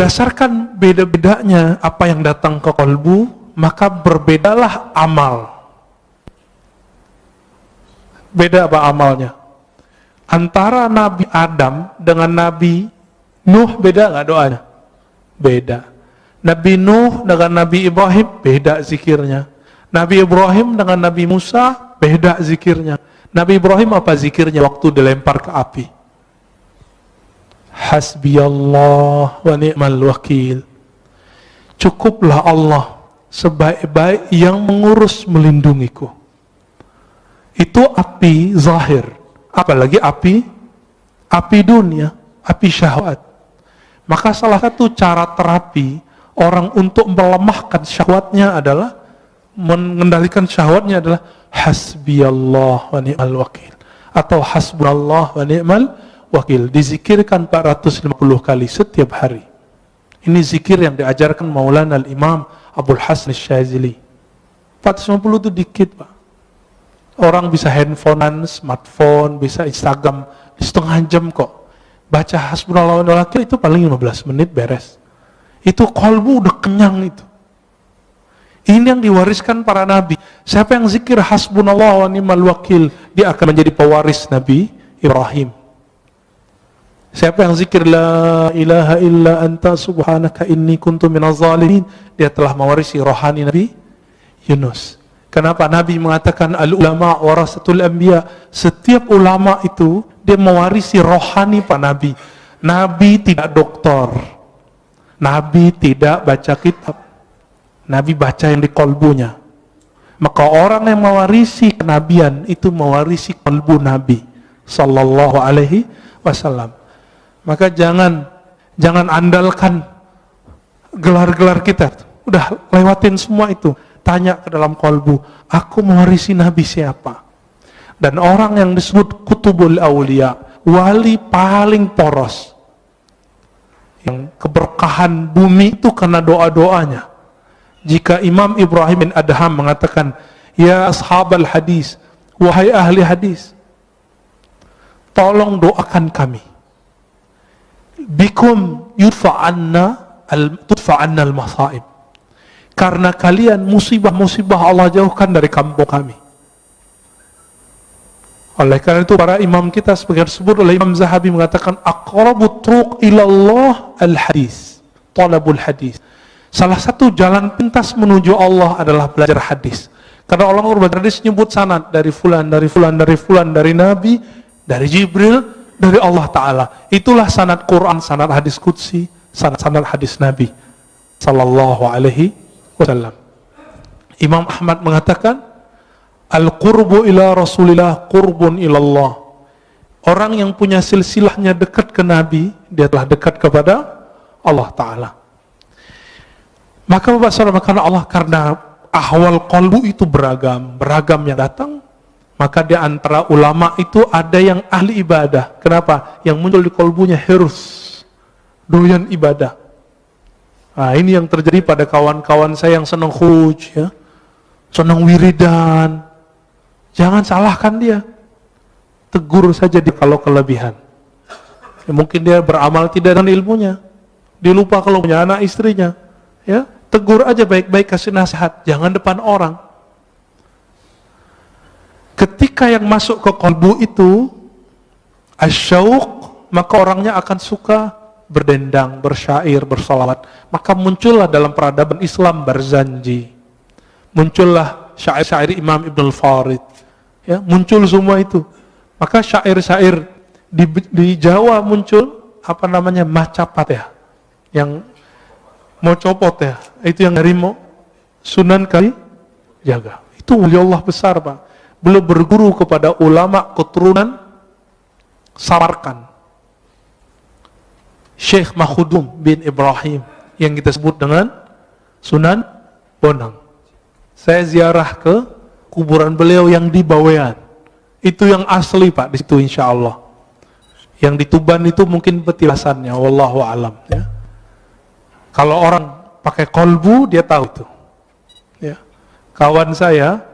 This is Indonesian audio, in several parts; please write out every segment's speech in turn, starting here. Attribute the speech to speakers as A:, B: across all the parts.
A: berdasarkan beda-bedanya apa yang datang ke kolbu, maka berbedalah amal. Beda apa amalnya? Antara Nabi Adam dengan Nabi Nuh beda nggak doanya? Beda. Nabi Nuh dengan Nabi Ibrahim beda zikirnya. Nabi Ibrahim dengan Nabi Musa beda zikirnya. Nabi Ibrahim apa zikirnya waktu dilempar ke api? Hasbiyallah wa ni'mal wakil. Cukuplah Allah sebaik-baik yang mengurus melindungiku. Itu api zahir, apalagi api dunia, api syahwat. Maka salah satu cara terapi orang untuk melemahkan syahwatnya adalah, mengendalikan syahwatnya adalah hasbiyallah wa ni'mal wakil atau hasbunallah wa ni'mal wakil. Dizikirkan 450 kali setiap hari. Ini zikir yang diajarkan Maulana al-Imam Abdul Hasan Syazili. 450 itu dikit, Pak. Orang bisa handphonean, smartphone, bisa Instagram di setengah jam kok. Baca hasbunallah wa ni'mal wakil itu paling 15 menit beres. Itu kolbu udah kenyang itu. Ini yang diwariskan para nabi. Siapa yang zikir hasbunallah wa ni'mal wakil, dia akan menjadi pewaris Nabi Ibrahim. Siapa yang zikir la ilaha illa anta subhanaka inni kuntu minaz zalimin, dia telah mewarisi rohani Nabi Yunus. Kenapa Nabi mengatakan al-ulama warasatul anbiya? Setiap ulama itu dia mewarisi rohani para nabi. Nabi tidak doktor. Nabi tidak baca kitab. Nabi baca yang di kolbunya. Maka orang yang mewarisi kenabian itu mewarisi kolbu Nabi sallallahu alaihi wasallam. Maka jangan andalkan gelar-gelar kita. Udah lewatin semua itu. Tanya ke dalam kolbu, aku mewarisi Nabi siapa? Dan orang yang disebut kutubul awliya, wali paling poros, yang keberkahan bumi itu karena doa-doanya. Jika Imam Ibrahim bin Adham mengatakan, ya ashabal hadis, wahai ahli hadis, tolong doakan kami. Bikum tudfa'anna al-masaib. Karena kalian musibah-musibah Allah jauhkan dari kampung kami. Oleh karena itu para imam kita sebagai disebut oleh Imam Zahabi mengatakan aqrabut turuq ilallah al-hadis, talabul hadis. Salah satu jalan pintas menuju Allah adalah belajar hadis. Karena Allah belajar hadis nyebut sanad dari fulan, dari fulan, dari fulan, dari Nabi, dari Jibril, dari Allah Ta'ala. Itulah sanad Quran, sanad hadis qudsi, sanad hadis Nabi sallallahu alaihi wasallam. Imam Ahmad mengatakan al-qurbu ila Rasulillah qurbun ilallah. Orang yang punya silsilahnya dekat ke Nabi, dia telah dekat kepada Allah Ta'ala. Maka Bapak Saudara, karena Allah, karena ahwal qalbu itu beragam yang datang, maka di antara ulama itu ada yang ahli ibadah. Kenapa? Yang muncul di qalbunya hirus, doyan ibadah. Nah, ini yang terjadi pada kawan-kawan saya yang senang khuj, ya, senang wiridan. Jangan salahkan dia, tegur saja dia kalau kelebihan. Ya, mungkin dia beramal tidak dengan ilmunya, dia lupa kalau punya anak istrinya, ya, tegur aja baik-baik, kasih nasihat, jangan depan orang. Ketika yang masuk ke qalbu itu asyauq, maka orangnya akan suka berdendang, bersyair, bersalawat. Maka muncullah dalam peradaban Islam Barzanji, muncullah syair-syair Imam Ibn al-Farid, ya, muncul semua itu. Maka syair-syair di Jawa muncul apa namanya macapat, ya, yang mau copot, ya, itu yang dari Sunan Kalijaga. Itu wali Allah besar, Pak. Beliau berguru kepada ulama keturunan Samarkand, Syekh Mahudum bin Ibrahim, yang kita sebut dengan Sunan Bonang. Saya ziarah ke kuburan beliau yang di Bawean. Itu yang asli, Pak, di situ insya Allah. Yang di Tuban itu mungkin petilasannya, wallahu alam, ya. Kalau orang pakai kolbu, dia tahu itu, ya. Kawan saya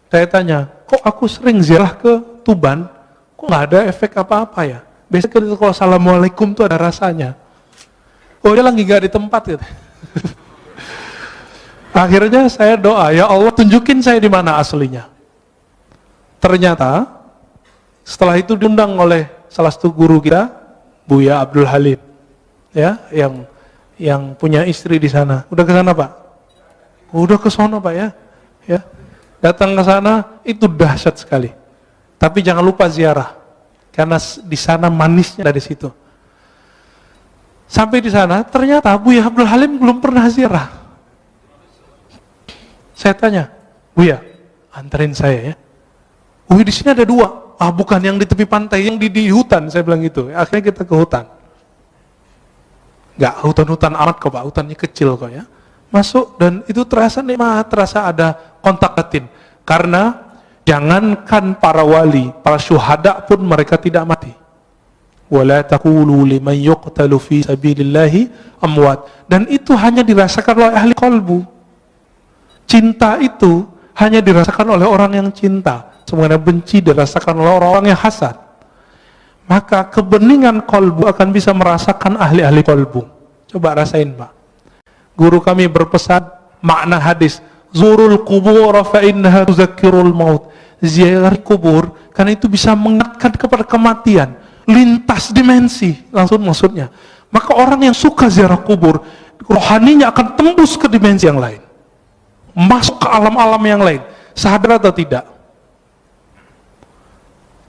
A: tanya, kok aku sering ziarah ke Tuban, kok nggak ada efek apa-apa, ya? Biasanya kalau assalamualaikum tuh ada rasanya. Oh dia lagi gak di tempat gitu. Akhirnya saya doa, ya Allah tunjukin saya di mana aslinya. Ternyata setelah itu diundang oleh salah satu guru kita, Buya Abdul Halim, ya, yang punya istri di sana. Udah ke sana Pak? Udah ke sana Pak ya. Ya. Datang ke sana itu dahsyat sekali. Tapi jangan lupa ziarah, karena di sana manisnya dari situ. Sampai di sana ternyata Buya Abdul Halim belum pernah ziarah. Saya tanya, Buya, anterin saya ya. Di sini ada 2. Bukan yang di tepi pantai, yang di hutan. Saya bilang gitu. Akhirnya kita ke hutan. Enggak, hutan-hutan amat kok Pak, hutannya kecil kok ya. Masuk dan itu terasa nikmat, terasa ada kontak batin. Karena jangankan para wali, para syuhada pun mereka tidak mati. Wala taqulu liman yuqtalu fi sabilillahi amwat. Dan itu hanya dirasakan oleh ahli qalbu. Cinta itu hanya dirasakan oleh orang yang cinta. Semuanya benci dirasakan oleh orang-orang yang hasad. Maka kebeningan kolbu akan bisa merasakan ahli-ahli kolbu. Coba rasain Pak. Guru kami berpesan makna hadis, Zurul kubur fa innaha tuzakkirul maut. Ziarah kubur karena itu bisa mengingatkan kepada kematian. Lintas dimensi langsung maksudnya. Maka orang yang suka ziarah kubur, rohaninya akan tembus ke dimensi yang lain. Masuk ke alam-alam yang lain, sadar atau tidak.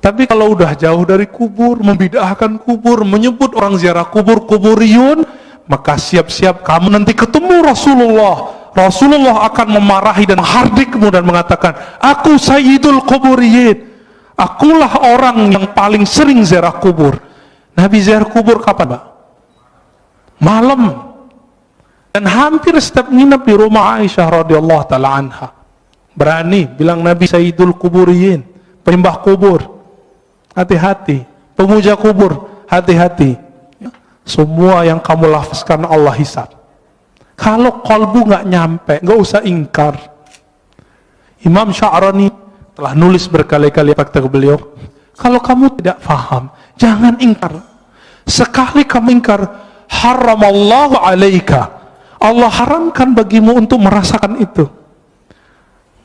A: Tapi kalau udah jauh dari kubur, membid'ahkan kubur, menyebut orang ziarah kubur, kuburiyun, maka siap-siap kamu nanti ketemu Rasulullah. Rasulullah akan memarahi dan menghardik dan mengatakan, aku sayyidul kuburiyin, akulah orang yang paling sering ziarah kubur. Nabi ziarah kubur kapan Pak? Malam. Dan hampir setiap nginep di rumah Aisyah radhiyallahu taala anha. Berani bilang Nabi Sayyidul Kuburiyin, penyembah kubur. Hati-hati, pemuja kubur, hati-hati. Semua yang kamu lafazkan Allah hisab. Kalau kalbu nggak nyampe, nggak usah ingkar. Imam Sya'rani telah nulis berkali-kali fakta beliau. Kalau kamu tidak faham, jangan ingkar. Sekali kamu ingkar, haramallahu alaika. Allah haramkan bagimu untuk merasakan itu.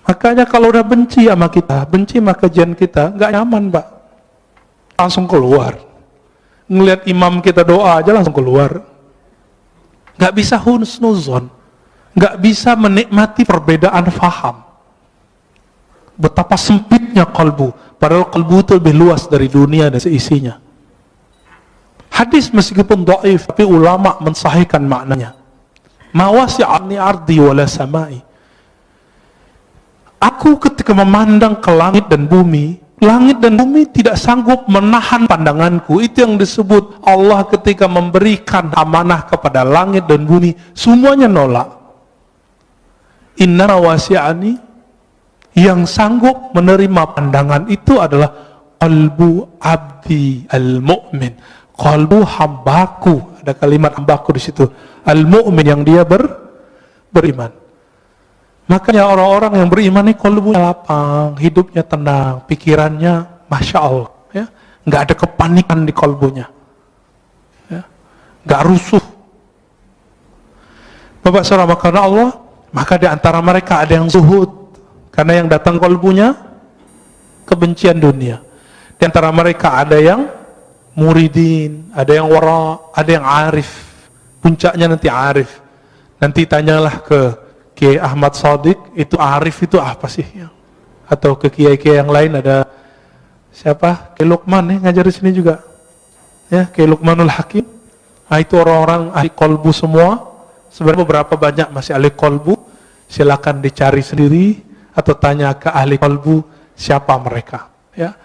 A: Makanya kalau udah benci sama kita, benci sama kajian kita, nggak nyaman Pak. Langsung keluar. Ngelihat imam kita doa aja langsung keluar. Nggak bisa husnuzon, nggak bisa menikmati perbedaan faham. Betapa sempitnya kalbu, padahal kalbu itu lebih luas dari dunia dan seisinya. Hadis meskipun dhaif, tapi ulama mensahihkan maknanya. Mawasi'ani ardi wala samai. Aku ketika memandang ke langit dan bumi tidak sanggup menahan pandanganku. Itu yang disebut Allah ketika memberikan amanah kepada langit dan bumi, semuanya nolak. Inna wasi'ani, yang sanggup menerima pandangan itu adalah qalbu abdi al-mu'min, qalbu hambaku. Ada kalimat hambaku di situ, al-mu'min, yang dia beriman. Makanya orang-orang yang beriman ini qalbunya lapang, hidupnya tenang, pikirannya masya Allah, ya, nggak ada kepanikan di qalbunya, ya, nggak rusuh. Bapak saudara, karena Allah, maka di antara mereka ada yang zuhud, karena yang datang qalbunya kebencian dunia. Di antara mereka ada yang muridin, ada yang wara, ada yang arif. Puncaknya nanti arif. Nanti tanyalah ke Kiai Ahmad Shadiq, itu arif itu apa sih? Atau ke kiai-kiai yang lain, ada siapa? Kiai Luqman ngajar di sini juga. Ya, Kiai Luqmanul Hakim. Nah, itu orang-orang ahli kolbu semua. Sebenarnya beberapa banyak masih ahli kolbu. Silakan dicari sendiri atau tanya ke ahli kolbu siapa mereka. Ya.